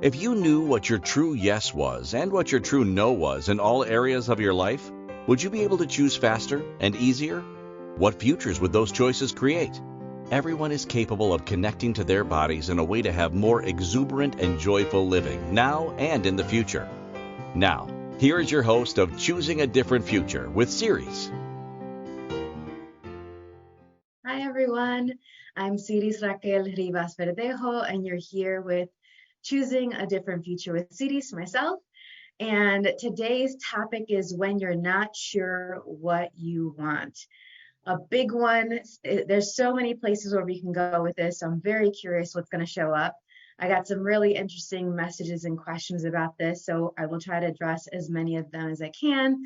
If you knew what your true yes was and what your true no was in all areas of your life, would you be able to choose faster and easier? What futures would those choices create? Everyone is capable of connecting to their bodies in a way to have more exuberant and joyful living now and in the future. Now, here is your host of Choosing a Different Future with Siris. Hi everyone, I'm Siris Raquel Rivas-Verdejo, and you're here with Choosing a Different Future with Siris, myself. And today's topic is when you're not sure what you want. A big one. There's so many places where we can go with this. So I'm very curious what's going to show up. I got some really interesting messages and questions about this, so I will try to address as many of them as I can.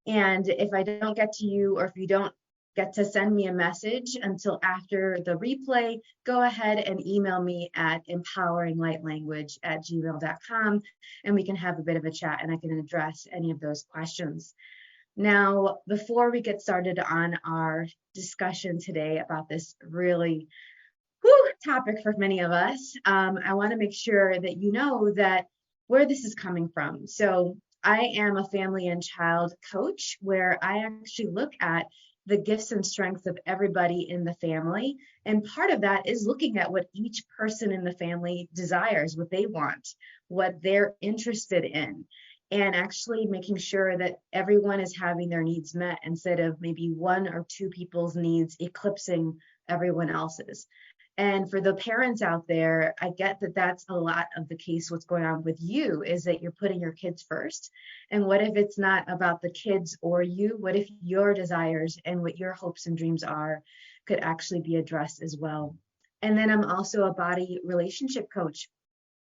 And if I don't get to you, or if you don't get to send me a message until after the replay, go ahead and email me at empoweringlightlanguage@gmail.com, and we can have a bit of a chat and I can address any of those questions. Now, before we get started on our discussion today about this really topic for many of us, I want to make sure that you know that where this is coming from. So I am a family and child coach where I actually look at the gifts and strengths of everybody in the family. And part of that is looking at what each person in the family desires, what they want, what they're interested in, and actually making sure that everyone is having their needs met instead of maybe one or two people's needs eclipsing everyone else's. And for the parents out there, I get that that's a lot of the case. What's going on with you is that you're putting your kids first. And what if it's not about the kids or you? What if your desires and what your hopes and dreams are could actually be addressed as well? And then I'm also a body relationship coach,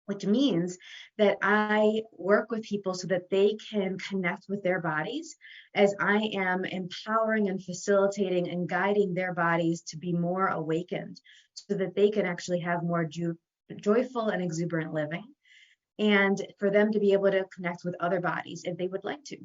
which means that I work with people so that they can connect with their bodies as I am empowering and facilitating and guiding their bodies to be more awakened so that they can actually have more joyful and exuberant living, and for them to be able to connect with other bodies if they would like to.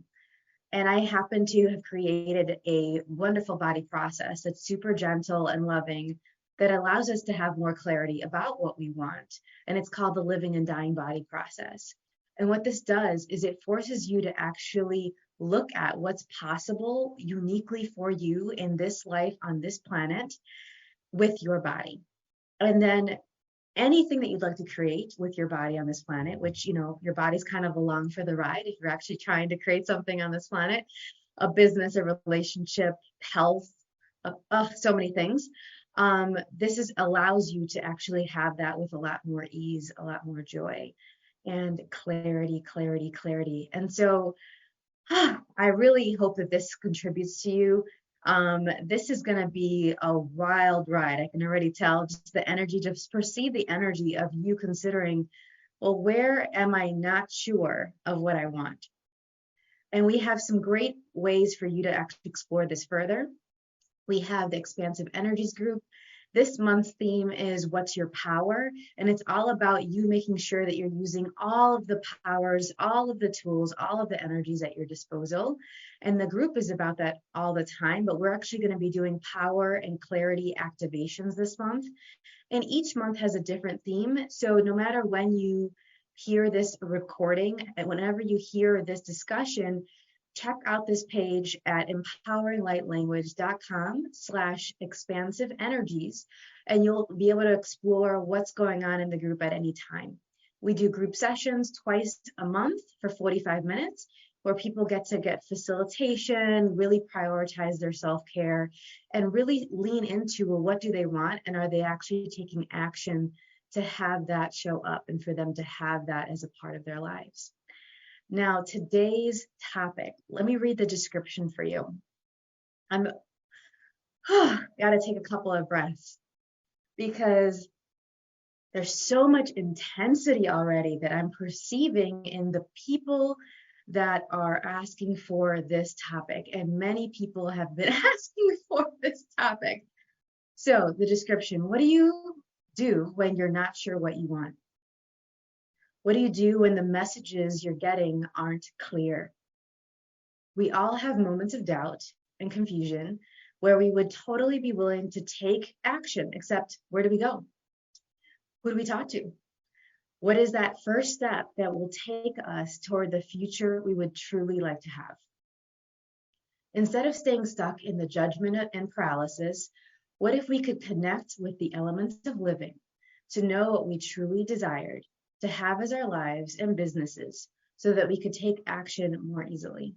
And I happen to have created a wonderful body process that's super gentle and loving that allows us to have more clarity about what we want. And it's called the living and dying body process. And what this does is it forces you to actually look at what's possible uniquely for you in this life on this planet with your body. And then anything that you'd like to create with your body on this planet, which, you know, your body's kind of along for the ride if you're actually trying to create something on this planet, a business, a relationship, health, so many things. This allows you to actually have that with a lot more ease, a lot more joy, and clarity. And so I really hope that this contributes to you. This is going to be a wild ride. I can already tell just the energy, just perceive the energy of you considering, well, where am I not sure of what I want? And we have some great ways for you to actually explore this further. We have the Expansive Energies group. This month's theme is What's Your Power? And it's all about you making sure that you're using all of the powers, all of the tools, all of the energies at your disposal. And the group is about that all the time, but we're actually going to be doing power and clarity activations this month. And each month has a different theme. So no matter when you hear this recording, and whenever you hear this discussion, check out this page at empoweringlightlanguage.com/expansive energies, and you'll be able to explore what's going on in the group at any time. We do group sessions twice a month for 45 minutes, where people get to get facilitation, really prioritize their self-care, and really lean into, well, what do they want, and are they actually taking action to have that show up and for them to have that as a part of their lives. Now, today's topic, let me read the description for you. I'm gotta take a couple of breaths because there's so much intensity already that I'm perceiving in the people that are asking for this topic, and many people have been asking for this topic. So the description, what do you do when you're not sure what you want? What do you do when the messages you're getting aren't clear? We all have moments of doubt and confusion where we would totally be willing to take action, except where do we go? Who do we talk to? What is that first step that will take us toward the future we would truly like to have? Instead of staying stuck in the judgment and paralysis, what if we could connect with the elements of living to know what we truly desired to have as our lives and businesses so that we could take action more easily?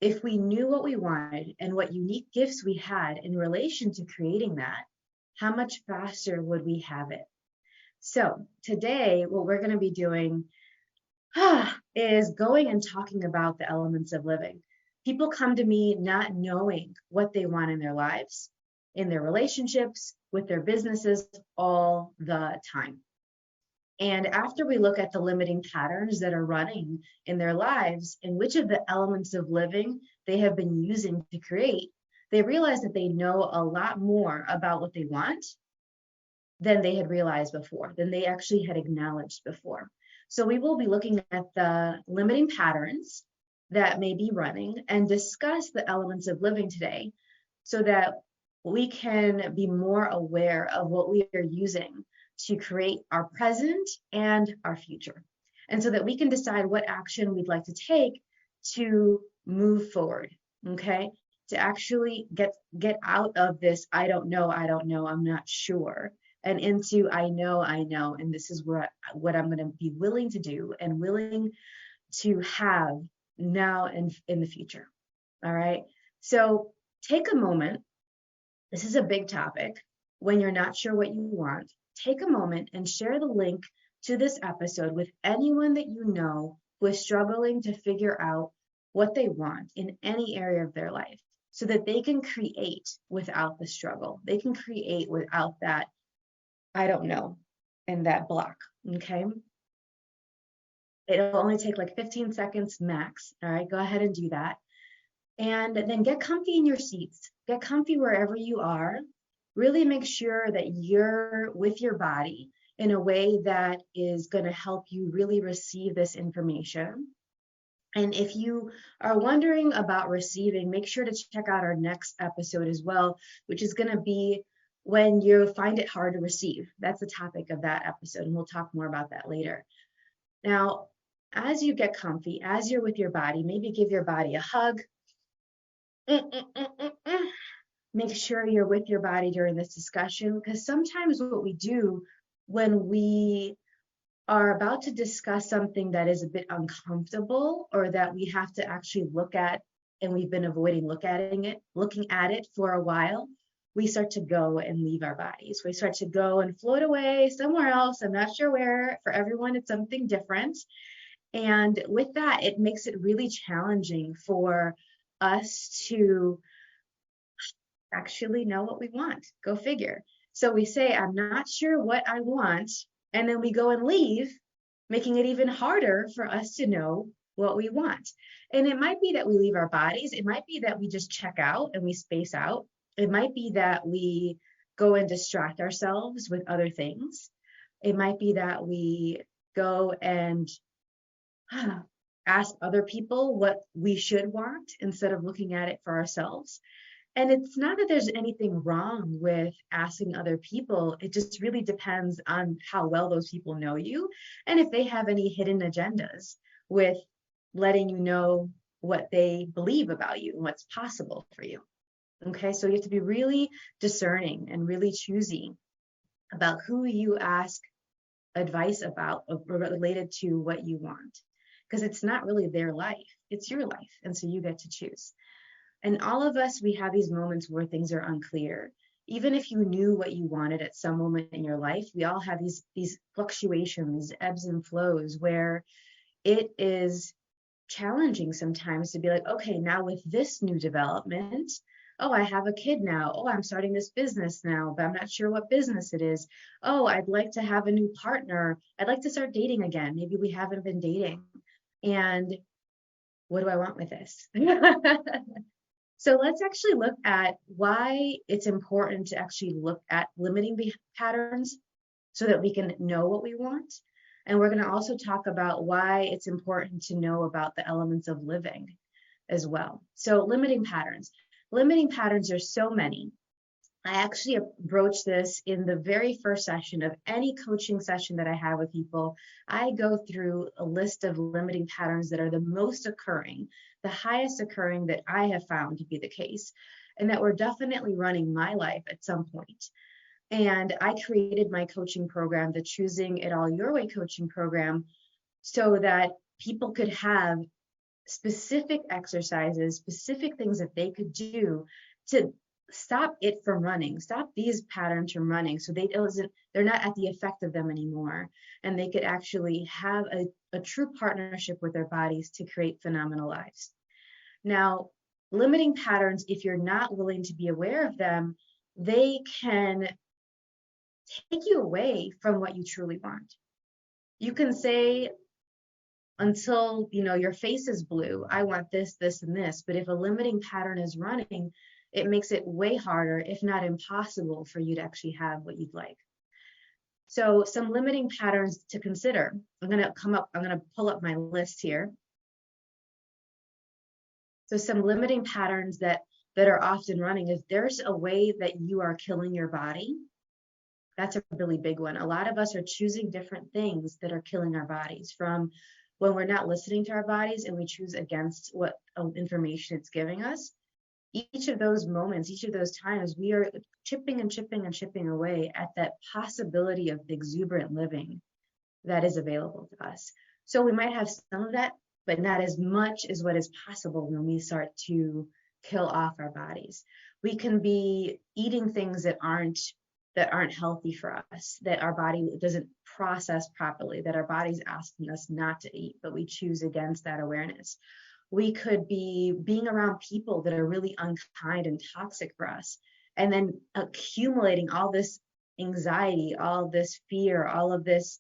If we knew what we wanted and what unique gifts we had in relation to creating that, how much faster would we have it? So today, what we're going to be doing is going and talking about the elements of living. People come to me not knowing what they want in their lives, in their relationships, with their businesses all the time. And after we look at the limiting patterns that are running in their lives and which of the elements of living they have been using to create, they realize that they know a lot more about what they want than they had realized before, than they actually had acknowledged before. So we will be looking at the limiting patterns that may be running and discuss the elements of living today so that we can be more aware of what we are using to create our present and our future. And so that we can decide what action we'd like to take to move forward, okay? To actually get out of this, I don't know, I'm not sure, and into I know, and this is what I'm going to be willing to do and willing to have now and in the future. All right. So take a moment. This is a big topic. When you're not sure what you want, take a moment and share the link to this episode with anyone that you know who is struggling to figure out what they want in any area of their life so that they can create without the struggle. They can create without that I don't know and that block. Okay. It'll only take like 15 seconds max. All right, go ahead and do that. And then get comfy in your seats. Get comfy wherever you are. Really make sure that you're with your body in a way that is going to help you really receive this information. And if you are wondering about receiving, make sure to check out our next episode as well, which is going to be when you find it hard to receive. That's the topic of that episode, and we'll talk more about that later. Now, as you get comfy, as you're with your body, maybe give your body a hug. Make sure you're with your body during this discussion, because sometimes what we do when we are about to discuss something that is a bit uncomfortable or that we have to actually look at and we've been avoiding looking at it for a while, we start to go and leave our bodies. We start to go and float away somewhere else. I'm not sure where. For everyone, it's something different. And with that, it makes it really challenging for us to actually know what we want. Go figure. So we say, I'm not sure what I want. And then we go and leave, making it even harder for us to know what we want. And it might be that we leave our bodies. It might be that we just check out and we space out. It might be that we go and distract ourselves with other things. It might be that we go and ask other people what we should want instead of looking at it for ourselves. And it's not that there's anything wrong with asking other people. It just really depends on how well those people know you and if they have any hidden agendas with letting you know what they believe about you and what's possible for you. Okay, so you have to be really discerning and really choosy about who you ask advice about related to what you want, because it's not really their life, it's your life. And so you get to choose. And all of us, we have these moments where things are unclear. Even if you knew what you wanted at some moment in your life, we all have these fluctuations, ebbs and flows, where it is challenging sometimes to be like, okay, now with this new development, oh, I have a kid now. Oh, I'm starting this business now, but I'm not sure what business it is. Oh, I'd like to have a new partner. I'd like to start dating again. Maybe we haven't been dating. And what do I want with this? So let's actually look at why it's important to actually look at limiting patterns so that we can know what we want. And we're going to also talk about why it's important to know about the elements of living as well. So limiting patterns. Limiting patterns are so many. I actually broach this in the very first session of any coaching session that I have with people. I go through a list of limiting patterns that are the most occurring, the highest occurring that I have found to be the case, and that were definitely running my life at some point. And I created my coaching program, the Choosing It All Your Way coaching program, so that people could have specific exercises, specific things that they could do to stop it from running, stop these patterns from running, so they're not at the effect of them anymore, and they could actually have a true partnership with their bodies to create phenomenal lives. Now, limiting patterns, if you're not willing to be aware of them, they can take you away from what you truly want. You can say, until your face is blue, I want this, this, and this. But if a limiting pattern is running, it makes it way harder, if not impossible, for you to actually have what you'd like. So some limiting patterns to consider. I'm going to pull up my list here. So some limiting patterns that are often running is, there's a way that you are killing your body. That's a really big one. A lot of us are choosing different things that are killing our bodies, from when we're not listening to our bodies and we choose against what information it's giving us. Each of those moments, each of those times, we are chipping and chipping and chipping away at that possibility of the exuberant living that is available to us. So we might have some of that, but not as much as what is possible when we start to kill off our bodies. We can be eating things that aren't healthy for us, that our body doesn't process properly, that our body's asking us not to eat, but we choose against that awareness. We could be being around people that are really unkind and toxic for us, and then accumulating all this anxiety, all this fear, all of this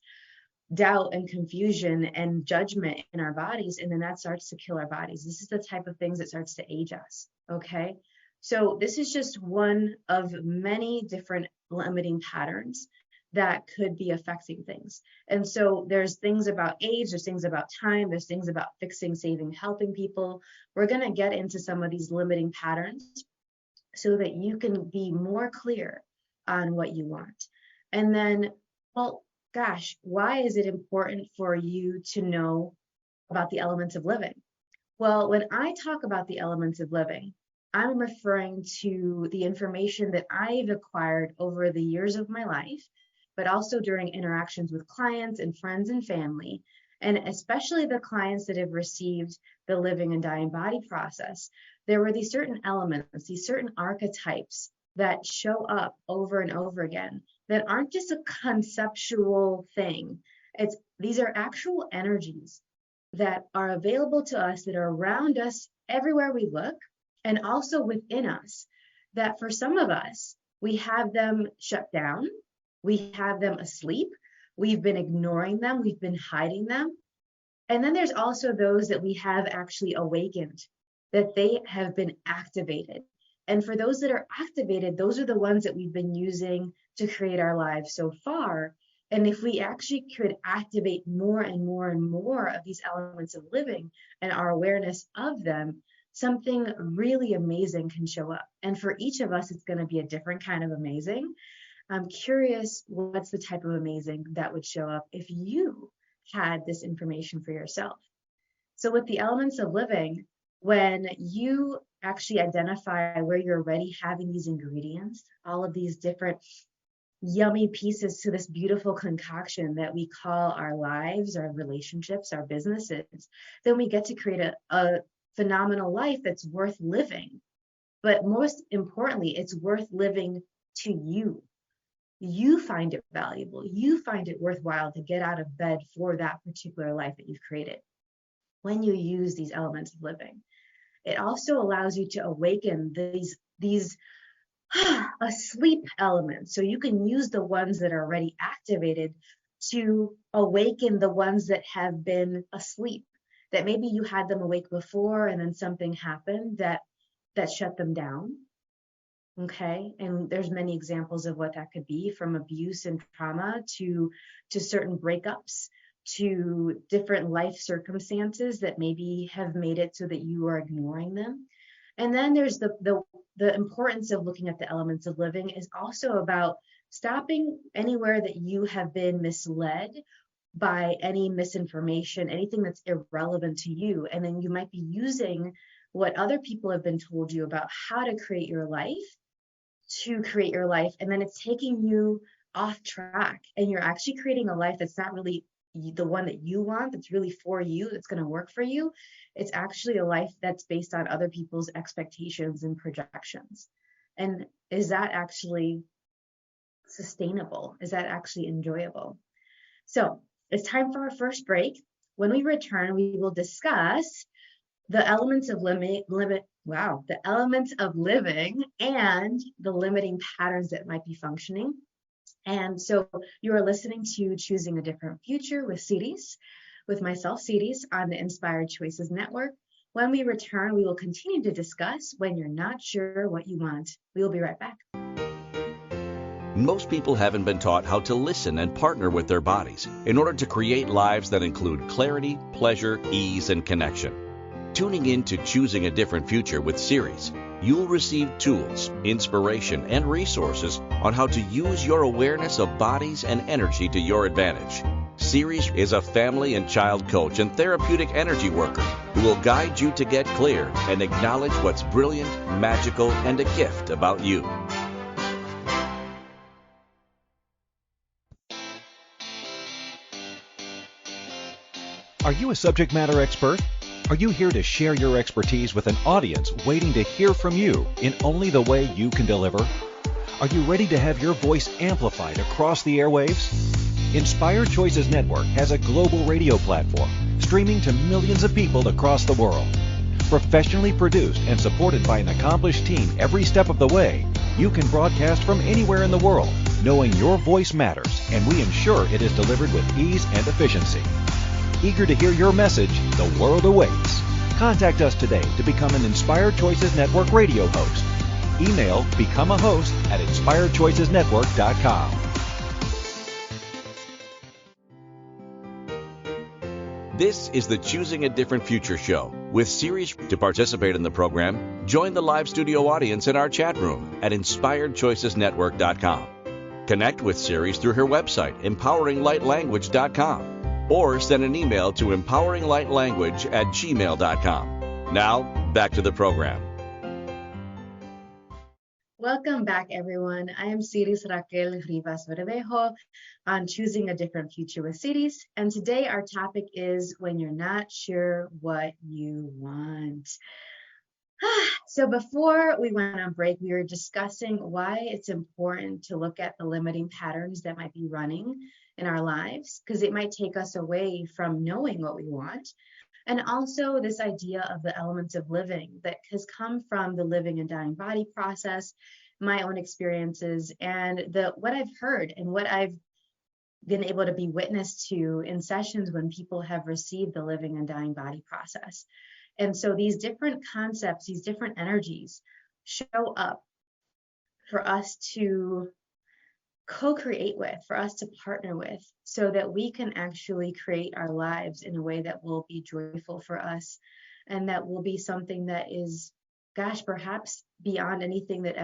doubt and confusion and judgment in our bodies, and then that starts to kill our bodies. This is the type of things that starts to age us, okay? So this is just one of many different limiting patterns that could be affecting things. And so there's things about age, there's things about time, there's things about fixing, saving, helping people. We're going to get into some of these limiting patterns so that you can be more clear on what you want. And then, well, gosh, why is it important for you to know about the elements of living? Well, when I talk about the elements of living, I'm referring to the information that I've acquired over the years of my life, but also during interactions with clients and friends and family, and especially the clients that have received the living and dying body process. There were these certain elements, these certain archetypes that show up over and over again that aren't just a conceptual thing. These are actual energies that are available to us, that are around us everywhere we look, and also within us, that for some of us, we have them shut down, we have them asleep, we've been ignoring them, we've been hiding them. And then there's also those that we have actually awakened, that they have been activated. And for those that are activated, those are the ones that we've been using to create our lives so far. And if we actually could activate more and more and more of these elements of living and our awareness of them, something really amazing can show up. And for each of us, it's going to be a different kind of amazing. I'm curious, what's the type of amazing that would show up if you had this information for yourself? So with the elements of living, when you actually identify where you're already having these ingredients, all of these different yummy pieces to this beautiful concoction that we call our lives, our relationships, our businesses, then we get to create a phenomenal life that's worth living. But most importantly, it's worth living to you. You find it valuable. You find it worthwhile to get out of bed for that particular life that you've created when you use these elements of living. It also allows you to awaken these asleep elements. So you can use the ones that are already activated to awaken the ones that have been asleep, that maybe you had them awake before and then something happened that shut them down. Okay, and there's many examples of what that could be, from abuse and trauma to certain breakups, to different life circumstances that maybe have made it so that you are ignoring them. And then there's the importance of looking at the elements of living is also about stopping anywhere that you have been misled by any misinformation, anything that's irrelevant to you. And then you might be using what other people have been told you about how to create your life to create your life. And then it's taking you off track, and you're actually creating a life that's not really the one that you want, that's really for you, that's going to work for you. It's actually a life that's based on other people's expectations and projections. And is that actually sustainable? Is that actually enjoyable? So it's time for our first break. When we return, we will discuss the elements of the elements of living and the limiting patterns that might be functioning. And so you are listening to Choosing a Different Future with Siris, with myself, Siris, on the Inspired Choices Network. When we return, we will continue to discuss when you're not sure what you want. We will be right back. Most people haven't been taught how to listen and partner with their bodies in order to create lives that include clarity, pleasure, ease, and connection. Tuning in to Choosing a Different Future with Siris, you'll receive tools, inspiration, and resources on how to use your awareness of bodies and energy to your advantage. Siris is a family and child coach and therapeutic energy worker who will guide you to get clear and acknowledge what's brilliant, magical, and a gift about you. Are you a subject matter expert? Are you here to share your expertise with an audience waiting to hear from you in only the way you can deliver? Are you ready to have your voice amplified across the airwaves? Inspired Choices Network has a global radio platform streaming to millions of people across the world. Professionally produced and supported by an accomplished team every step of the way, you can broadcast from anywhere in the world, knowing your voice matters, and we ensure it is delivered with ease and efficiency. Eager to hear your message, the world awaits. Contact us today to become an Inspired Choices Network radio host. Email becomeahost@inspiredchoicesnetwork.com. This is the Choosing a Different Future show with Siris. To participate in the program, join the live studio audience in our chat room at inspiredchoicesnetwork.com. Connect with Siris through her website, empoweringlightlanguage.com. or send an email to empoweringlightlanguage@gmail.com. Now, back to the program. Welcome back, everyone. I am Siris Raquel Rivas-Verdejo on Choosing a Different Future with Siris. And today our topic is when you're not sure what you want. So before we went on break, we were discussing why it's important to look at the limiting patterns that might be running in our lives, because it might take us away from knowing what we want. And also this idea of the elements of living that has come from the living and dying body process, my own experiences, and what I've heard and what I've been able to be witness to in sessions when people have received the living and dying body process. And so these different concepts, these different energies show up for us to co-create with, for us to partner with, so that we can actually create our lives in a way that will be joyful for us, and that will be something that is, gosh, perhaps beyond anything that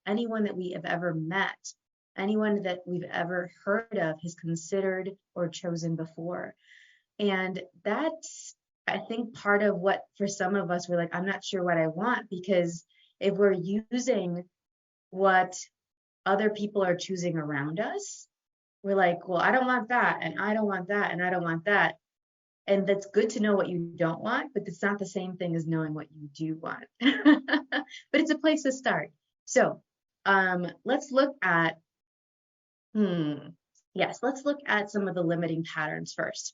anyone that we have ever met, anyone that we've ever heard of has considered or chosen before. And that's, I think, part of what, for some of us, we're like, I'm not sure what I want, because if we're using what other people are choosing around us, we're like, well, I don't want that, and I don't want that, and I don't want that. And that's good to know what you don't want, but it's not the same thing as knowing what you do want. But it's a place to start. So let's look at, let's look at some of the limiting patterns first,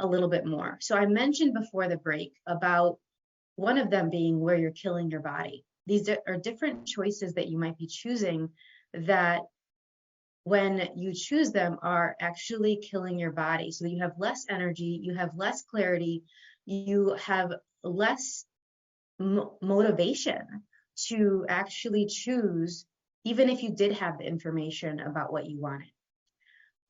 a little bit more. So I mentioned before the break about one of them being where you're killing your body. These are different choices that you might be choosing that, when you choose them, are actually killing your body. So you have less energy, you have less clarity, you have less motivation to actually choose, even if you did have the information about what you wanted.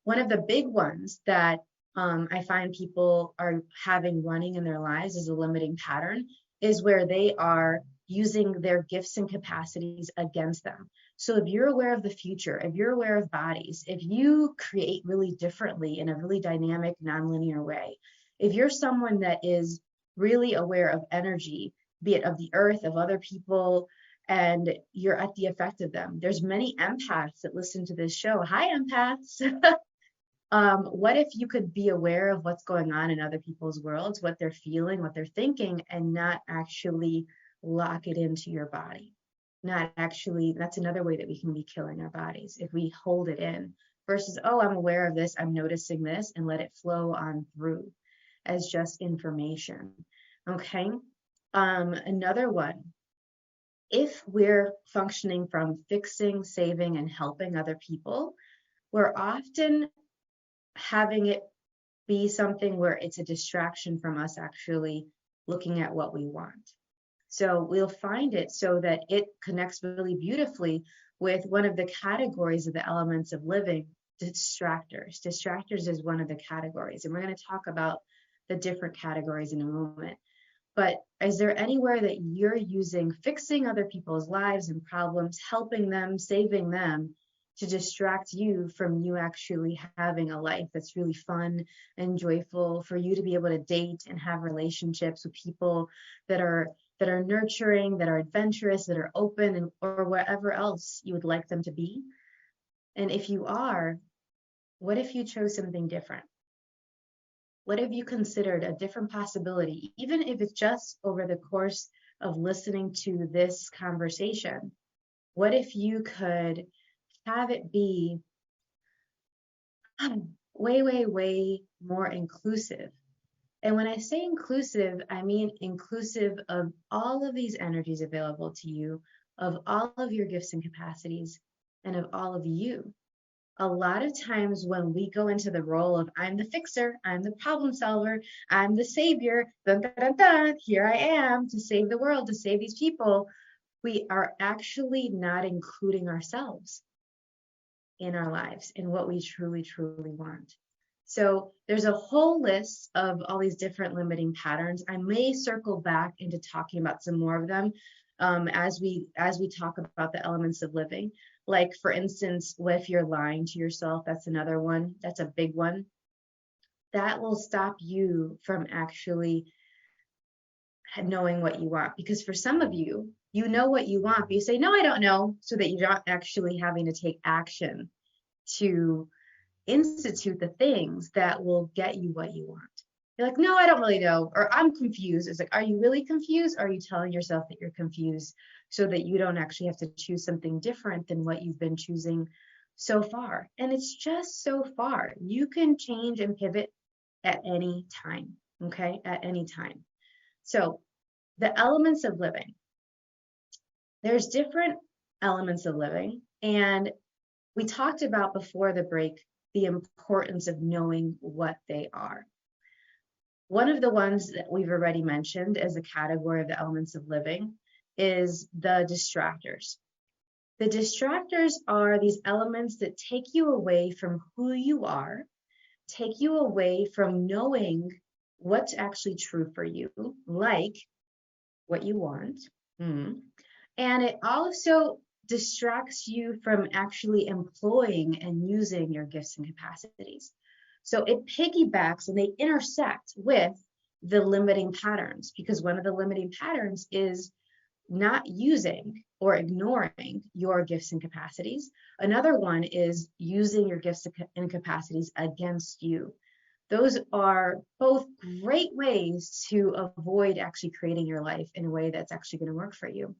One of the big ones that I find people are having running in their lives as a limiting pattern is where they are using their gifts and capacities against them. So if you're aware of the future, if you're aware of bodies, if you create really differently in a really dynamic, nonlinear way, if you're someone that is really aware of energy, be it of the earth, of other people, and you're at the effect of them. There's many empaths that listen to this show. Hi, empaths. What if you could be aware of what's going on in other people's worlds, what they're feeling, what they're thinking, and not actually lock it into your body? Not actually, that's another way that we can be killing our bodies, if we hold it in versus, oh, I'm aware of this, I'm noticing this, and let it flow on through as just information. Okay. Another one, if we're functioning from fixing, saving, and helping other people, we're often having it be something where it's a distraction from us actually looking at what we want. So we'll find it so that it connects really beautifully with one of the categories of the elements of living, distractors. Distractors is one of the categories, and we're going to talk about the different categories in a moment. But is there anywhere that you're using fixing other people's lives and problems, helping them, saving them, to distract you from you actually having a life that's really fun and joyful, for you to be able to date and have relationships with people that are nurturing, that are adventurous, that are open, and or wherever else you would like them to be? And if you are, what if you chose something different? What have you considered a different possibility, even if it's just over the course of listening to this conversation? What if you could have it be way more inclusive? And when I say inclusive, I mean inclusive of all of these energies available to you, of all of your gifts and capacities, and of all of you. A lot of times when we go into the role of I'm the fixer, I'm the problem solver, I'm the savior, dun, dun, dun, dun, here I am to save the world, to save these people, we are actually not including ourselves in our lives, in what we truly want. So there's a whole list of all these different limiting patterns. I may circle back into talking about some more of them as we talk about the elements of living. Like, for instance, what if you're lying to yourself? That's another one. That's a big one. That will stop you from actually knowing what you want. Because for some of you, you know what you want, but you say, no, I don't know, so that you're not actually having to take action to institute the things that will get you what you want. You're like, no, I don't really know, or I'm confused. It's like, are you really confused? Or are you telling yourself that you're confused so that you don't actually have to choose something different than what you've been choosing so far? And it's just so far. You can change and pivot at any time, okay? At any time. So the elements of living. There's different elements of living, and we talked about before the break the importance of knowing what they are. One of the ones that we've already mentioned as a category of the elements of living is the distractors. The distractors are these elements that take you away from who you are, take you away from knowing what's actually true for you, like what you want. And it also distracts you from actually employing and using your gifts and capacities. So it piggybacks and they intersect with the limiting patterns, because one of the limiting patterns is not using or ignoring your gifts and capacities. Another one is using your gifts and capacities against you. Those are both great ways to avoid actually creating your life in a way that's actually going to work for you.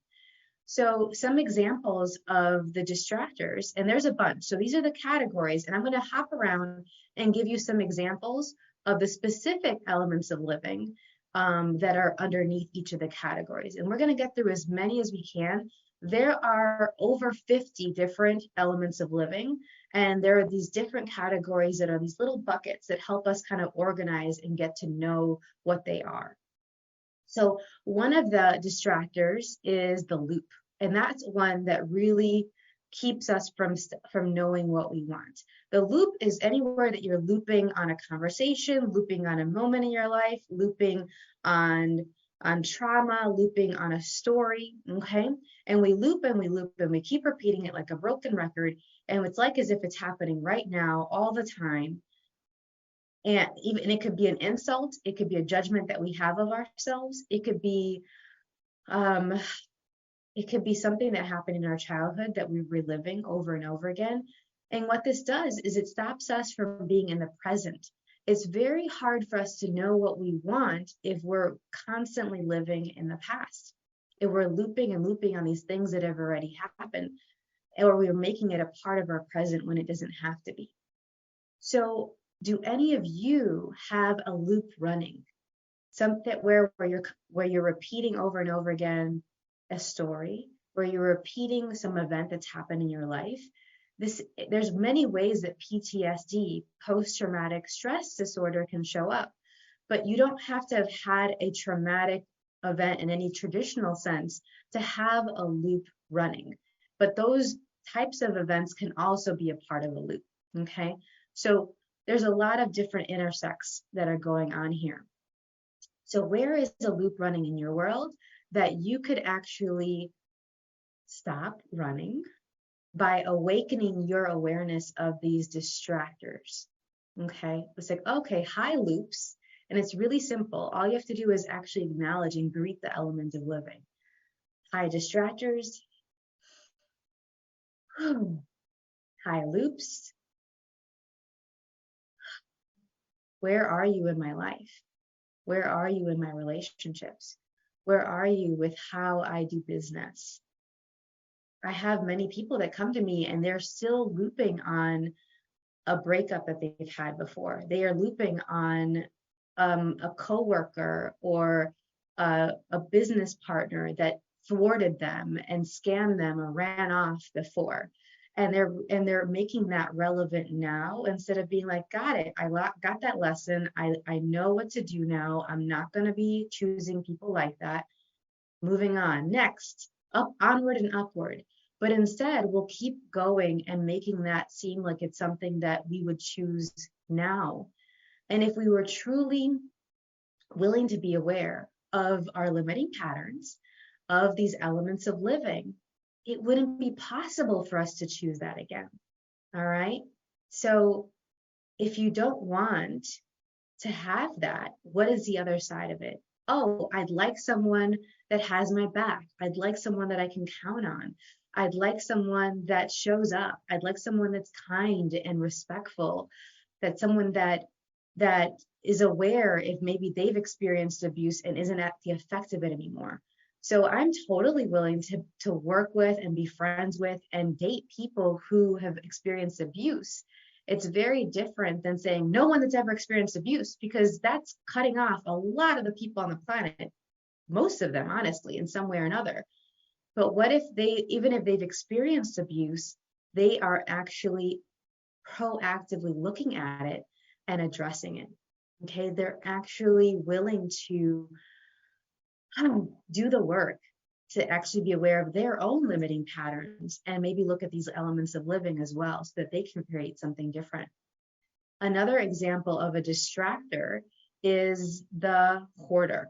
So some examples of the distractors, and there's a bunch. So these are the categories, and I'm going to hop around and give you some examples of the specific elements of living that are underneath each of the categories. And we're going to get through as many as we can. There are over 50 different elements of living, and there are these different categories that are these little buckets that help us kind of organize and get to know what they are. So one of the distractors is the loop, and that's one that really keeps us from knowing what we want. The loop is anywhere that you're looping on a conversation, looping on a moment in your life, looping on on trauma, looping on a story, okay? And we loop and we loop and we keep repeating it like a broken record. And it's like as if it's happening right now all the time. And even it could be an insult, it could be a judgment that we have of ourselves. It could be something that happened in our childhood that we're reliving over and over again. And what this does is it stops us from being in the present. It's very hard for us to know what we want if we're constantly living in the past. If we're looping and looping on these things that have already happened, or we're making it a part of our present when it doesn't have to be. So, do any of you have a loop running? Something where you're repeating over and over again a story, where you're repeating some event that's happened in your life. There's many ways that PTSD, post-traumatic stress disorder, can show up, but you don't have to have had a traumatic event in any traditional sense to have a loop running. But those types of events can also be a part of a loop, okay? So there's a lot of different intersects that are going on here. So where is a loop running in your world that you could actually stop running by awakening your awareness of these distractors? Okay, it's like, okay, hi loops. And it's really simple. All you have to do is actually acknowledge and greet the element of living. Hi distractors. Hi loops. Where are you in my life? Where are you in my relationships? Where are you with how I do business? I have many people that come to me and they're still looping on a breakup that they've had before. They are looping on a coworker or a business partner that thwarted them and scammed them or ran off before. And they're making that relevant now instead of being like, got it, I got that lesson. I know what to do now. I'm not going to be choosing people like that. Moving on. Next, onward and upward. But instead, we'll keep going and making that seem like it's something that we would choose now. And if we were truly willing to be aware of our limiting patterns, of these elements of living, it wouldn't be possible for us to choose that again. All right. So if you don't want to have that, what is the other side of it? Oh, I'd like someone that has my back. I'd like someone that I can count on. I'd like someone that shows up. I'd like someone that's kind and respectful. That's someone that is aware if maybe they've experienced abuse and isn't at the effect of it anymore. So I'm totally willing to work with and be friends with and date people who have experienced abuse. It's very different than saying no one that's ever experienced abuse, because that's cutting off a lot of the people on the planet, most of them, honestly, in some way or another. But what if even if they've experienced abuse, they are actually proactively looking at it and addressing it? Okay, they're actually willing to do the work to actually be aware of their own limiting patterns and maybe look at these elements of living as well so that they can create something different. Another example of a distractor is the hoarder.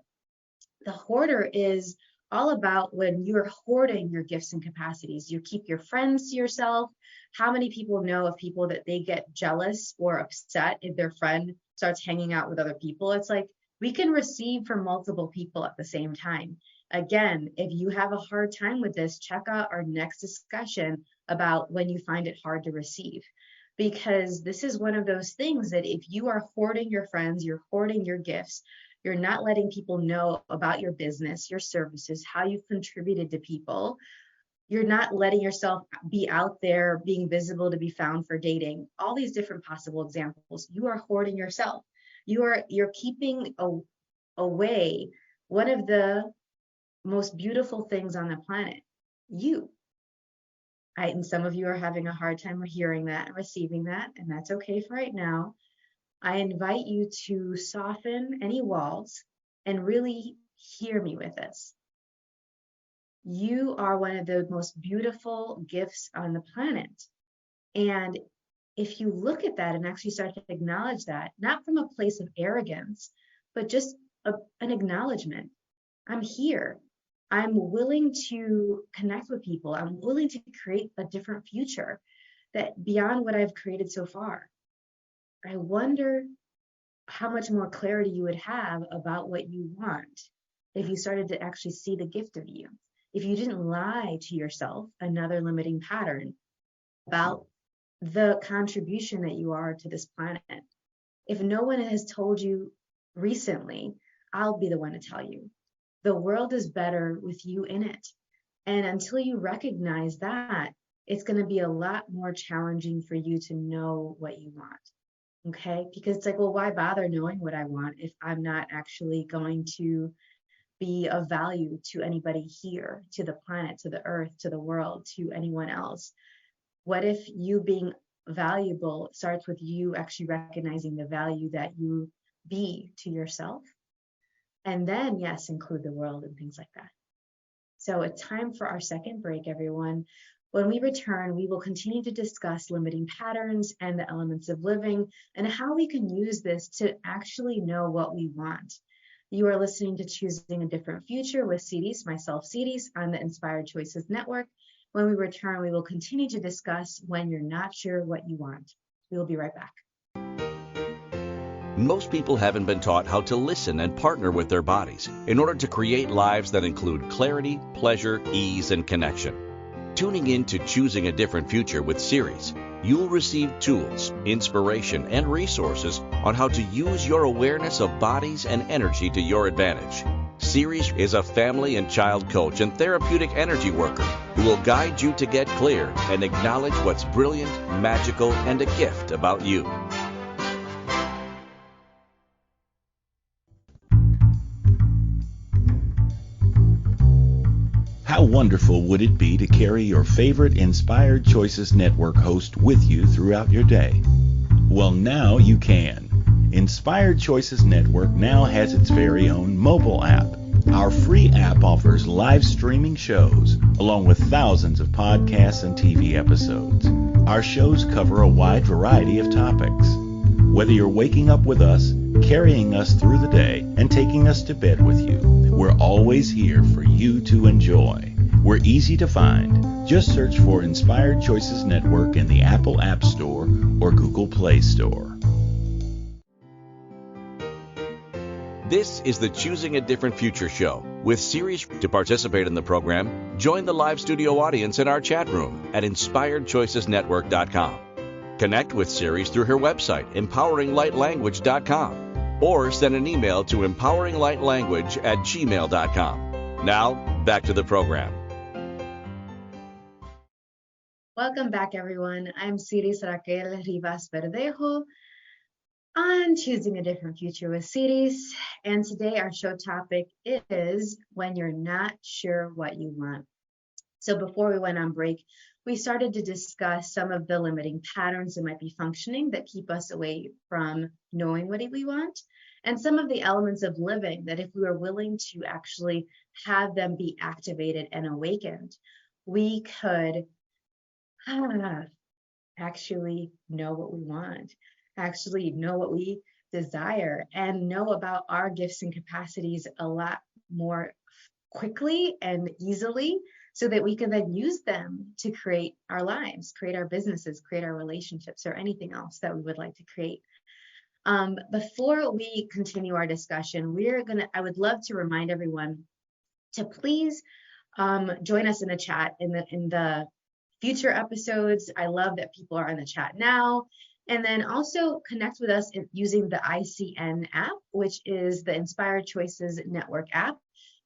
The hoarder is all about when you're hoarding your gifts and capacities. You keep your friends to yourself. How many people know of people that they get jealous or upset if their friend starts hanging out with other people? It's like, we can receive from multiple people at the same time. Again, if you have a hard time with this, check out our next discussion about when you find it hard to receive. Because this is one of those things that if you are hoarding your friends, you're hoarding your gifts, you're not letting people know about your business, your services, how you've contributed to people, you're not letting yourself be out there being visible to be found for dating, all these different possible examples, you are hoarding yourself. You're keeping away one of the most beautiful things on the planet, you. And some of you are having a hard time hearing that and receiving that, and that's okay for right now. I invite you to soften any walls and really hear me with this. You are one of the most beautiful gifts on the planet. And if you look at that and actually start to acknowledge that, not from a place of arrogance, but just an acknowledgement, I'm here. I'm willing to connect with people. I'm willing to create a different future that beyond what I've created so far. I wonder how much more clarity you would have about what you want if you started to actually see the gift of you. If you didn't lie to yourself, another limiting pattern, about the contribution that you are to this planet. If no one has told you recently, I'll be the one to tell you. The world is better with you in it. And until you recognize that, it's going to be a lot more challenging for you to know what you want. Okay? Because it's like, well, why bother knowing what I want if I'm not actually going to be of value to anybody here, to the planet, to the earth, to the world, to anyone else? What if you being valuable starts with you actually recognizing the value that you be to yourself? And then, yes, include the world and things like that. So it's time for our second break, everyone. When we return, we will continue to discuss limiting patterns and the elements of living and how we can use this to actually know what we want. You are listening to Choosing a Different Future with Siris, myself, Siris, on the Inspired Choices Network. When we return, we will continue to discuss when you're not sure what you want. We will be right back. Most people haven't been taught how to listen and partner with their bodies in order to create lives that include clarity, pleasure, ease, and connection. Tuning in to Choosing a Different Future with Siris, you'll receive tools, inspiration, and resources on how to use your awareness of bodies and energy to your advantage. Siris is a family and child coach and therapeutic energy worker who will guide you to get clear and acknowledge what's brilliant, magical, and a gift about you. How wonderful would it be to carry your favorite Inspired Choices Network host with you throughout your day? Well, now you can. Inspired Choices Network now has its very own mobile app. Our free app offers live streaming shows, along with thousands of podcasts and TV episodes. Our shows cover a wide variety of topics. Whether you're waking up with us, carrying us through the day, and taking us to bed with you, we're always here for you to enjoy. We're easy to find. Just search for Inspired Choices Network in the Apple App Store or Google Play Store. This is the Choosing a Different Future show with Siris. To participate in the program, join the live studio audience in our chat room at inspiredchoicesnetwork.com. Connect with Siris through her website, empoweringlightlanguage.com, or send an email to empoweringlightlanguage@gmail.com. Now, back to the program. Welcome back, everyone. I'm Siris Raquel Rivas-Verdejo on Choosing a Different Future with Siris. And today our show topic is when you're not sure what you want. So before we went on break, we started to discuss some of the limiting patterns that might be functioning that keep us away from knowing what we want, and some of the elements of living that if we were willing to actually have them be activated and awakened, we could actually know what we want, actually know what we desire, and know about our gifts and capacities a lot more quickly and easily, so that we can then use them to create our lives, create our businesses, create our relationships, or anything else that we would like to create. Before we continue our discussion, I would love to remind everyone to please join us in the chat in the future episodes. I love that people are in the chat now. And then also connect with us using the ICN app, which is the Inspired Choices Network app.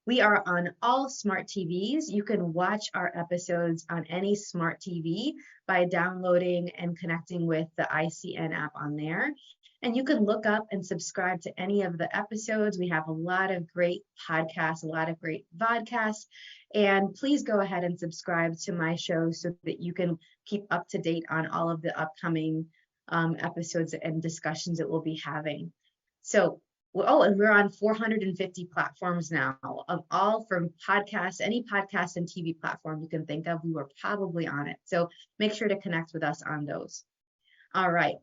We are on all smart TVs. You can watch our episodes on any smart TV by downloading and connecting with the ICN app on there. And you can look up and subscribe to any of the episodes. We have a lot of great podcasts, a lot of great vodcasts. And please go ahead and subscribe to my show so that you can keep up to date on all of the upcoming episodes and discussions that we'll be having. So, and we're on 450 platforms now, of all from podcasts, any podcast and TV platform you can think of, we were probably on it. So make sure to connect with us on those. All right.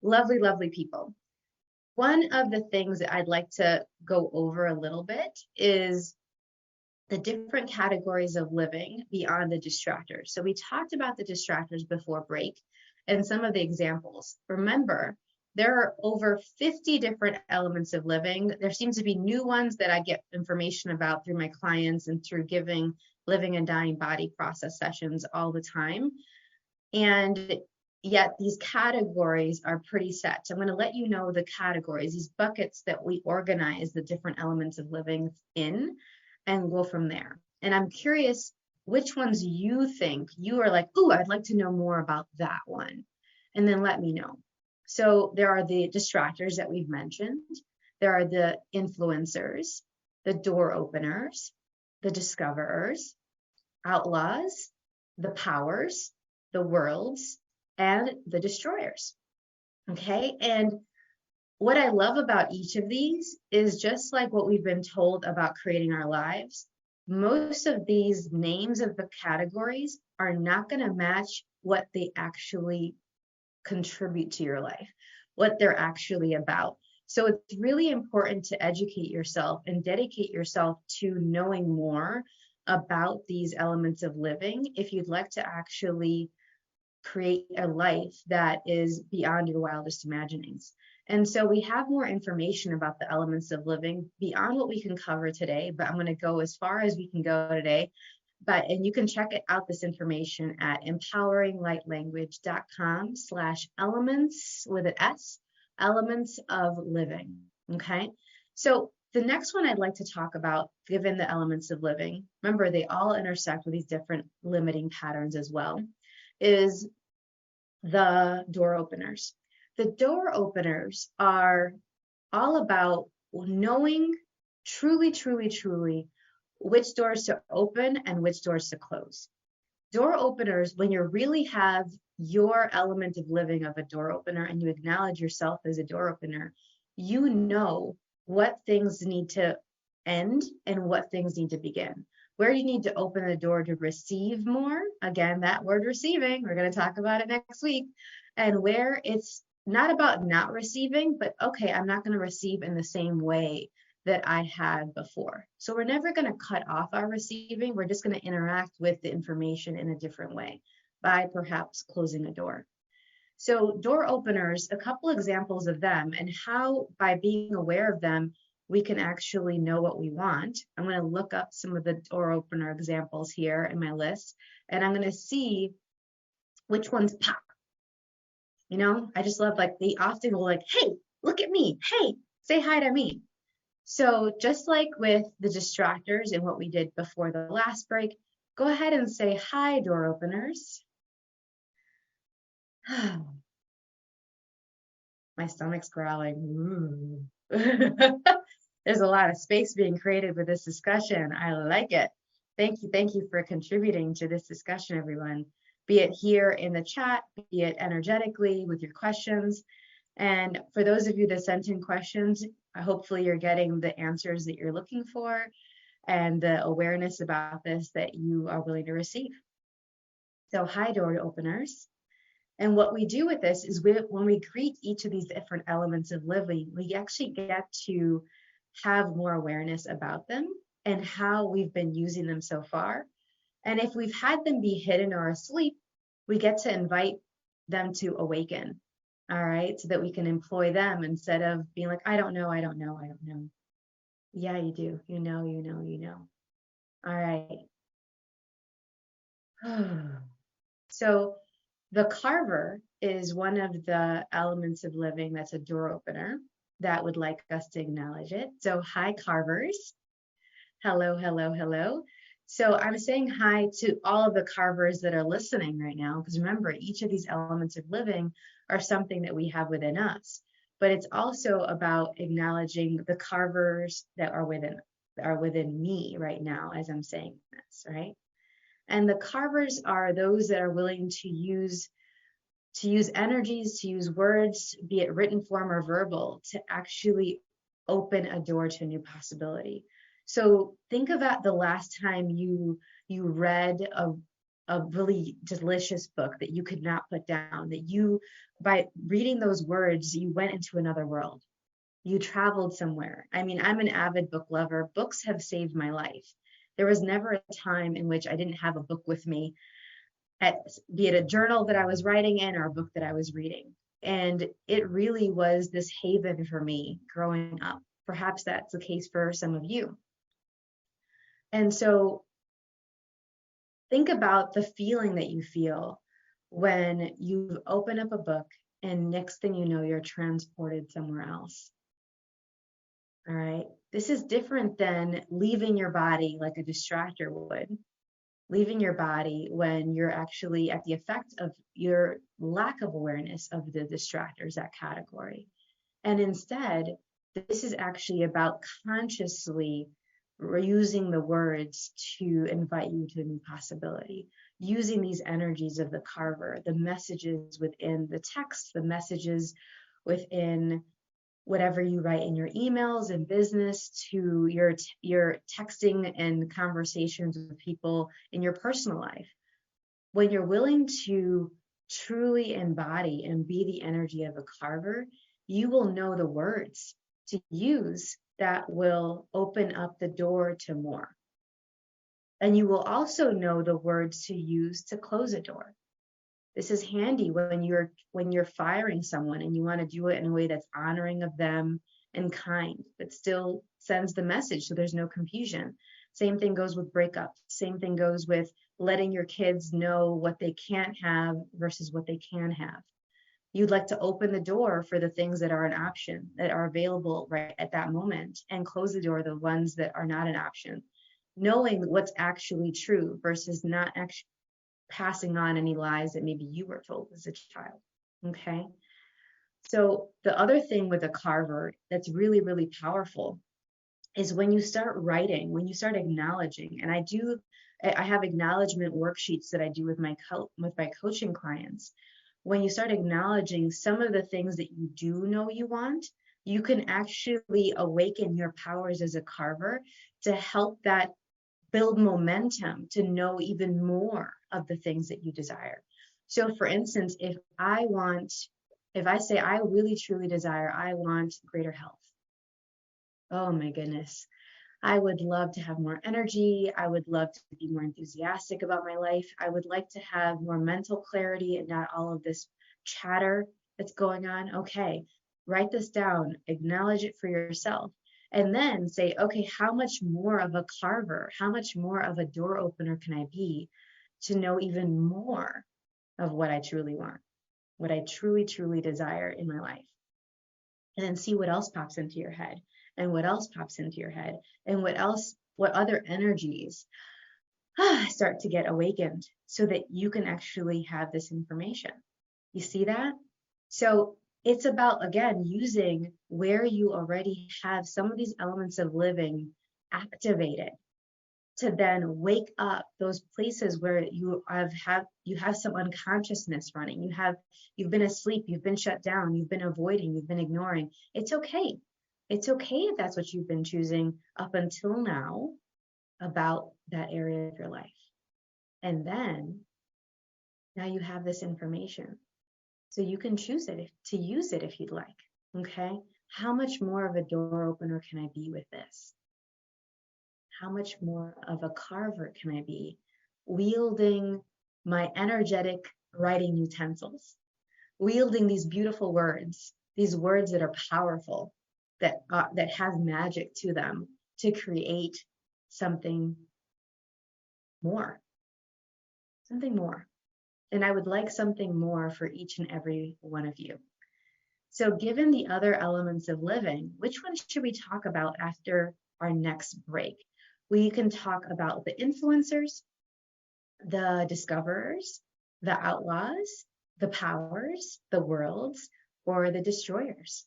Lovely, lovely people. One of the things that I'd like to go over a little bit is the different categories of living beyond the distractors. So we talked about the distractors before break and some of the examples. Remember, there are over 50 different elements of living. There seems to be new ones that I get information about through my clients and through giving living and dying body process sessions all the time. And yet these categories are pretty set. So I'm going to let you know the categories, these buckets that we organize the different elements of living in, and go from there. And I'm curious which ones you think you are like, ooh, I'd like to know more about that one. And then let me know. So there are the distractors that we've mentioned. There are the influencers, the door openers, the discoverers, outlaws, the powers, the worlds, and the destroyers. Okay. And what I love about each of these is just like what we've been told about creating our lives, most of these names of the categories are not going to match what they actually contribute to your life, what they're actually about. So it's really important to educate yourself and dedicate yourself to knowing more about these elements of living if you'd like to actually create a life that is beyond your wildest imaginings. And so we have more information about the elements of living beyond what we can cover today, but I'm going to go as far as we can go today. And you can check out this information at empoweringlightlanguage.com/elements with an S, elements of living. Okay. So the next one I'd like to talk about, given the elements of living, remember they all intersect with these different limiting patterns as well, is the door openers. The door openers are all about knowing truly, truly, truly which doors to open and which doors to close. Door openers, when you really have your element of living of a door opener and you acknowledge yourself as a door opener, you know what things need to end and what things need to begin. Where you need to open the door to receive more, again, that word receiving, we're going to talk about it next week, and where it's not about not receiving, but okay, I'm not going to receive in the same way that I had before. So we're never going to cut off our receiving. We're just going to interact with the information in a different way by perhaps closing a door. So door openers, a couple examples of them and how by being aware of them, we can actually know what we want. I'm going to look up some of the door opener examples here in my list, and I'm going to see which ones pop. You know, I just love, like, they often will like, hey, look at me. Hey, say hi to me. So just like with the distractors and what we did before the last break, go ahead and say hi, door openers. My stomach's growling. There's a lot of space being created with this discussion. I like it. Thank you for contributing to this discussion, everyone. Be it here in the chat, be it energetically with your questions. And for those of you that sent in questions, hopefully you're getting the answers that you're looking for and the awareness about this that you are willing to receive. So hi, door openers. And what we do with this is when we greet each of these different elements of living, we actually get to have more awareness about them and how we've been using them so far. And if we've had them be hidden or asleep, we get to invite them to awaken, all right, so that we can employ them instead of being like, I don't know. Yeah, you do. You know. All right. So the carver is one of the elements of living that's a door opener that would like us to acknowledge it. So hi, carvers. Hello, hello, hello. So I'm saying hi to all of the carvers that are listening right now, because remember, each of these elements of living are something that we have within us, but it's also about acknowledging the carvers that are within me right now as I'm saying this, right? And the carvers are those that are willing to use energies, to use words, be it written form or verbal, to actually open a door to a new possibility. So think about the last time you read a really delicious book that you could not put down, that you, by reading those words, you went into another world. You traveled somewhere. I mean, I'm an avid book lover. Books have saved my life. There was never a time in which I didn't have a book with me, be it a journal that I was writing in or a book that I was reading. And it really was this haven for me growing up. Perhaps that's the case for some of you. And so think about the feeling that you feel when you open up a book and next thing you know, you're transported somewhere else. All right. This is different than leaving your body like a distractor would. Leaving your body when you're actually at the effect of your lack of awareness of the distractors, that category. And instead, this is actually about consciously using the words to invite you to a new possibility, using these energies of the carver, the messages within the text, the messages within whatever you write in your emails and business, to your texting and conversations with people in your personal life. When you're willing to truly embody and be the energy of a carver, you will know the words to use that will open up the door to more. And you will also know the words to use to close a door. This is handy when you're firing someone and you want to do it in a way that's honoring of them and kind, but still sends the message so there's no confusion. Same thing goes with breakups. Same thing goes with letting your kids know what they can't have versus what they can have. You'd like to open the door for the things that are an option, that are available right at that moment, and close the door, the ones that are not an option. Knowing what's actually true versus not actually passing on any lies that maybe you were told as a child. Okay. So the other thing with a carver that's really, really powerful is when you start writing, when you start acknowledging, and I have acknowledgement worksheets that I do with my coaching clients. When you start acknowledging some of the things that you do know you want, you can actually awaken your powers as a carver to help that build momentum to know even more of the things that you desire. So for instance, if I say I really truly desire, I want greater health. Oh my goodness. I would love to have more energy. I would love to be more enthusiastic about my life. I would like to have more mental clarity and not all of this chatter that's going on. Okay, write this down, acknowledge it for yourself. And then say, okay, how much more of a carver, how much more of a door opener can I be to know even more of what I truly want, what I truly, truly desire in my life? And then see what else pops into your head, and what else pops into your head, and what other energies start to get awakened so that you can actually have this information. You see that? So it's about, again, using where you already have some of these elements of living activated to then wake up those places where you have some unconsciousness running. You've been asleep, you've been shut down, you've been avoiding, you've been ignoring. It's okay. It's okay if that's what you've been choosing up until now about that area of your life. And then now you have this information. So you can choose to use it if you'd like, okay? How much more of a door opener can I be with this? How much more of a carver can I be wielding my energetic writing utensils, wielding these beautiful words, these words that are powerful, that have magic to them to create something more, something more. And I would like something more for each and every one of you. So given the other elements of living, which one should we talk about after our next break? We can talk about the influencers, the discoverers, the outlaws, the powers, the worlds, or the destroyers.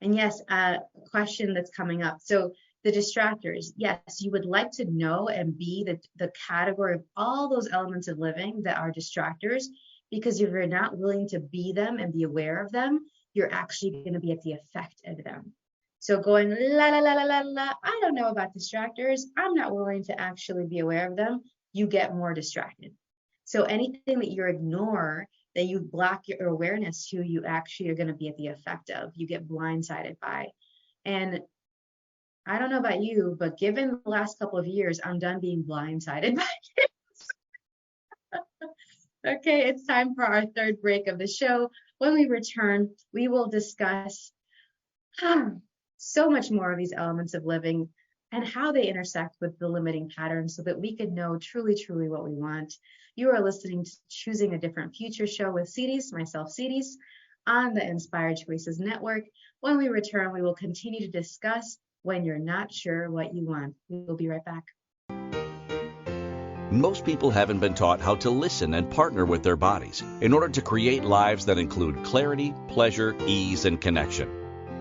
And yes, a question that's coming up. So the distractors, yes, you would like to know and be the category of all those elements of living that are distractors, because if you're not willing to be them and be aware of them, you're actually going to be at the effect of them. So going la la la la la la, I don't know about distractors, I'm not willing to actually be aware of them, you get more distracted. So anything that you ignore that you block your awareness who you actually are going to be at the effect of, you get blindsided by. And I don't know about you, but given the last couple of years, I'm done being blindsided by it. Okay, it's time for our third break of the show. When we return, we will discuss so much more of these elements of living and how they intersect with the limiting patterns so that we could know truly, truly what we want. You are listening to Choosing a Different Future show with Siris, myself, Siris, on the Inspired Choices Network. When we return, we will continue to discuss when you're not sure what you want. We will be right back. Most people haven't been taught how to listen and partner with their bodies in order to create lives that include clarity, pleasure, ease, and connection.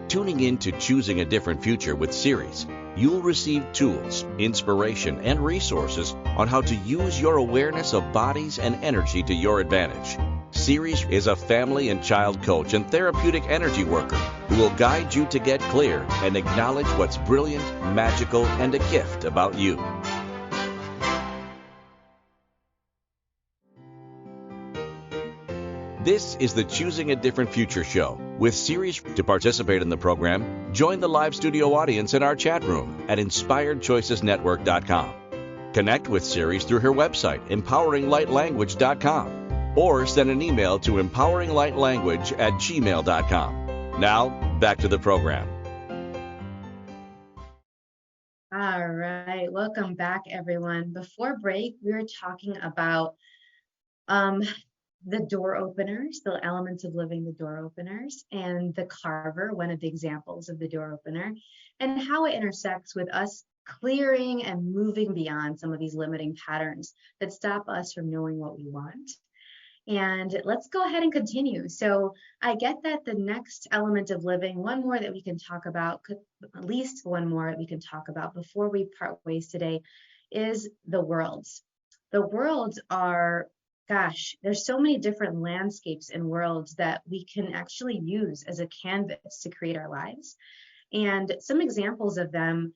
Tuning in to Choosing a Different Future with Siris, you'll receive tools, inspiration, and resources on how to use your awareness of bodies and energy to your advantage. Siris is a family and child coach and therapeutic energy worker who will guide you to get clear and acknowledge what's brilliant, magical, and a gift about you. This is the Choosing a Different Future show with Siris. To participate in the program, join the live studio audience in our chat room at inspiredchoicesnetwork.com. Connect with Siris through her website, empoweringlightlanguage.com, or send an email to empoweringlightlanguage@gmail.com. Now, back to the program. All right, welcome back, everyone. Before break, we were talking about the door openers, the elements of living, the door openers, and the carver, one of the examples of the door opener, and how it intersects with us clearing and moving beyond some of these limiting patterns that stop us from knowing what we want. And let's go ahead and continue. So I get that the next element of living, one more that we can talk about, at least one more that we can talk about before we part ways today, is the worlds. The worlds are, gosh, there's so many different landscapes and worlds that we can actually use as a canvas to create our lives. And some examples of them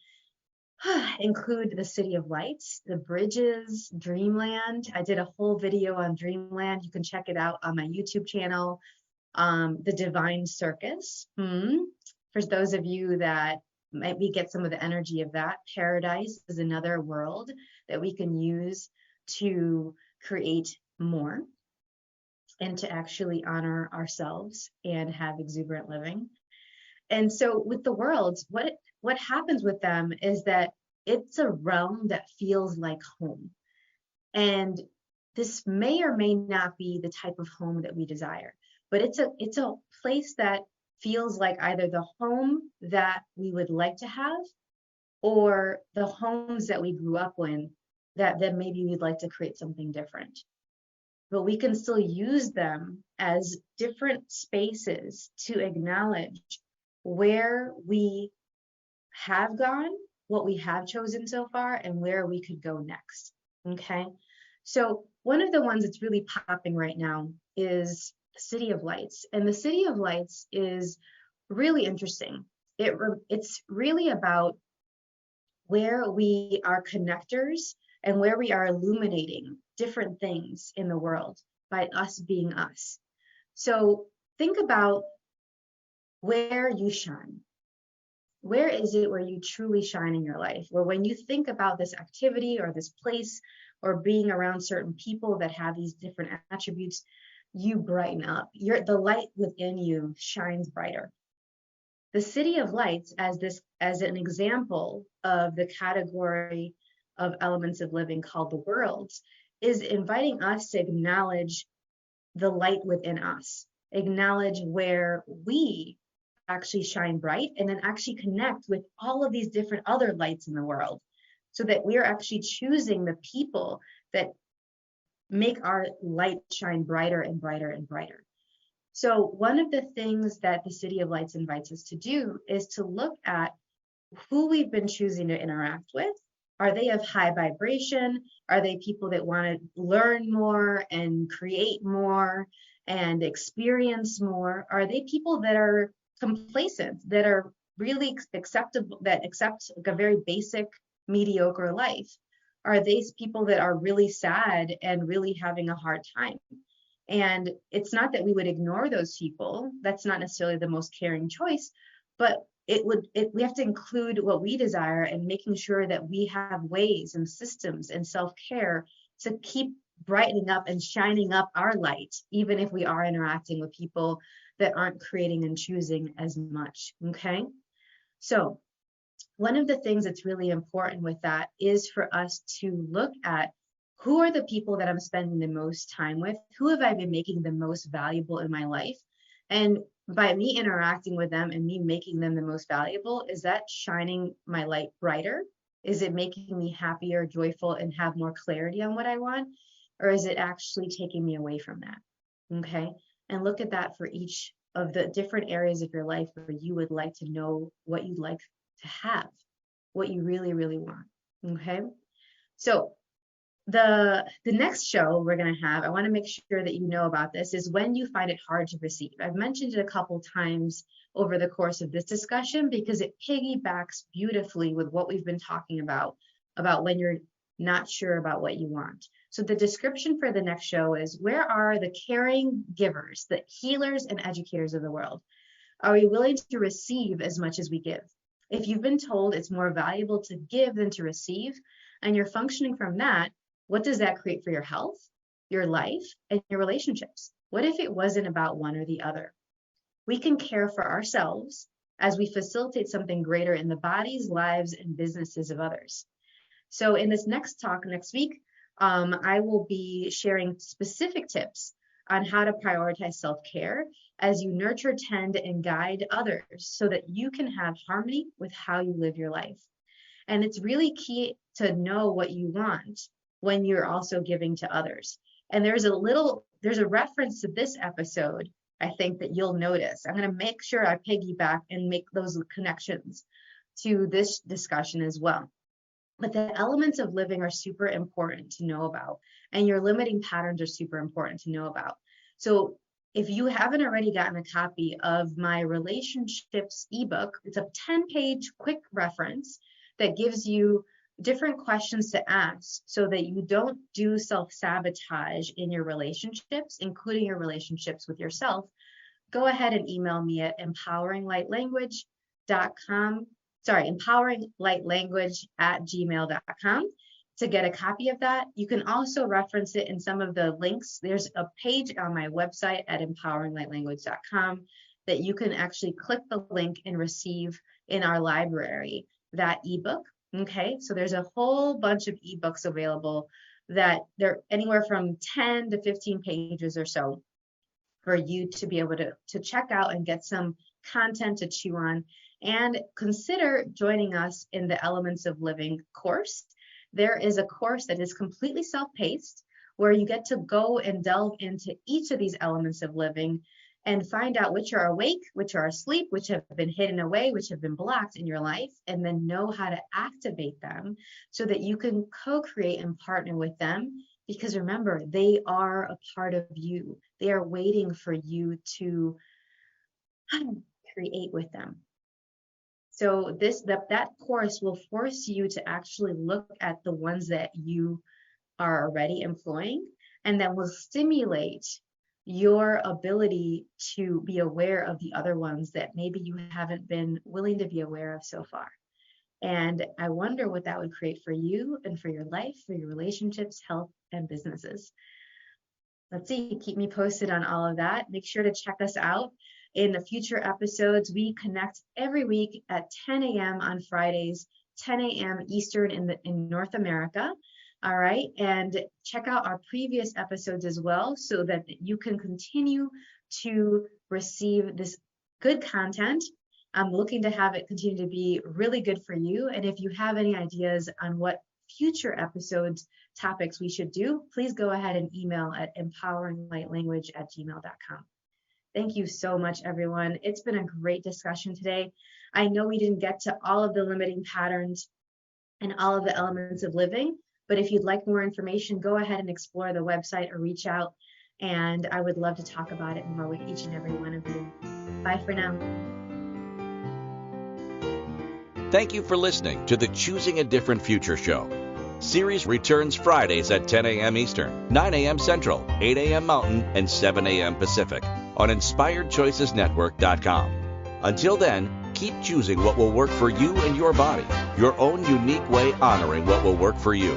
include the City of Lights, the bridges, Dreamland. I did a whole video on Dreamland. You can check it out on my YouTube channel. The Divine Circus. For those of you that maybe get some of the energy of that, Paradise is another world that we can use to create more and to actually honor ourselves and have exuberant living. And so with the worlds, what happens with them is that it's a realm that feels like home. And this may or may not be the type of home that we desire, but it's a place that feels like either the home that we would like to have or the homes that we grew up in that then maybe we'd like to create something different. But we can still use them as different spaces to acknowledge where we have gone, what we have chosen so far, and where we could go next. Okay. So one of the ones that's really popping right now is the City of Lights. And the City of Lights is really interesting. It's really about where we are connectors and where we are illuminating different things in the world by us being us. So think about where you shine. Where is it where you truly shine in your life? Where when you think about this activity or this place or being around certain people that have these different attributes, you brighten up. The light within you shines brighter. The City of Lights, as an example of the category of elements of living called the worlds, is inviting us to acknowledge the light within us, acknowledge where we actually shine bright, and then actually connect with all of these different other lights in the world so that we're actually choosing the people that make our light shine brighter and brighter and brighter. So one of the things that the City of Lights invites us to do is to look at who we've been choosing to interact with. Are they of high vibration? Are they people that want to learn more and create more and experience more? Are they people that are complacent, that are really acceptable, that accept a very basic, mediocre life? Are these people that are really sad and really having a hard time? And it's not that we would ignore those people. That's not necessarily the most caring choice, but we have to include what we desire and making sure that we have ways and systems and self-care to keep brightening up and shining up our light, even if we are interacting with people that aren't creating and choosing as much. Okay. So one of the things that's really important with that is for us to look at who are the people that I'm spending the most time with? Who have I been making the most valuable in my life? And by me interacting with them and me making them the most valuable, is that shining my light brighter? Is it making me happier, joyful, and have more clarity on what I want? Or is it actually taking me away from that? Okay. And look at that for each of the different areas of your life where you would like to know what you'd like to have, what you really, really want. Okay. So the next show we're going to have, I want to make sure that you know about this, is when you find it hard to receive. I've mentioned it a couple times over the course of this discussion because it piggybacks beautifully with what we've been talking about when you're not sure about what you want. So the description for the next show is, where are the caring givers, the healers and educators of the world? Are we willing to receive as much as we give? If you've been told it's more valuable to give than to receive, and you're functioning from that, what does that create for your health, your life, and your relationships? What if it wasn't about one or the other? We can care for ourselves as we facilitate something greater in the bodies, lives, and businesses of others. So in this next talk next week, I will be sharing specific tips on how to prioritize self-care as you nurture, tend, and guide others so that you can have harmony with how you live your life. And it's really key to know what you want when you're also giving to others. And there's a reference to this episode, I think, that you'll notice. I'm going to make sure I piggyback and make those connections to this discussion as well. But the elements of living are super important to know about, and your limiting patterns are super important to know about. So if you haven't already gotten a copy of my relationships ebook, it's a 10-page quick reference that gives you different questions to ask so that you don't do self-sabotage in your relationships, including your relationships with yourself. Go ahead and email me at empoweringlightlanguage@gmail.com to get a copy of that. You can also reference it in some of the links. There's a page on my website at empoweringlightlanguage.com that you can actually click the link and receive in our library that ebook. Okay, so there's a whole bunch of ebooks available that they're anywhere from 10 to 15 pages or so for you to be able to check out and get some content to chew on. And consider joining us in the Elements of Living course. There is a course that is completely self-paced where you get to go and delve into each of these elements of living and find out which are awake, which are asleep, which have been hidden away, which have been blocked in your life, and then know how to activate them so that you can co-create and partner with them. Because remember, they are a part of you. They are waiting for you to create with them. So that course will force you to actually look at the ones that you are already employing, and then will stimulate your ability to be aware of the other ones that maybe you haven't been willing to be aware of so far. And I wonder what that would create for you and for your life, for your relationships, health, and businesses. Let's see, keep me posted on all of that. Make sure to check us out in the future episodes. We connect every week at 10 a.m. on Fridays, 10 a.m. Eastern in North America. All right, and check out our previous episodes as well so that you can continue to receive this good content. I'm looking to have it continue to be really good for you. And if you have any ideas on what future episodes topics we should do, please go ahead and email at empoweringlightlanguage@gmail.com. Thank you so much, everyone. It's been a great discussion today. I know we didn't get to all of the limiting patterns and all of the elements of living, but if you'd like more information, go ahead and explore the website or reach out, and I would love to talk about it more with each and every one of you. Bye for now. Thank you for listening to the Choosing a Different Future show. Siris returns Fridays at 10 a.m. Eastern, 9 a.m. Central, 8 a.m. Mountain, and 7 a.m. Pacific on InspiredChoicesNetwork.com. Until then, keep choosing what will work for you and your body, your own unique way honoring what will work for you.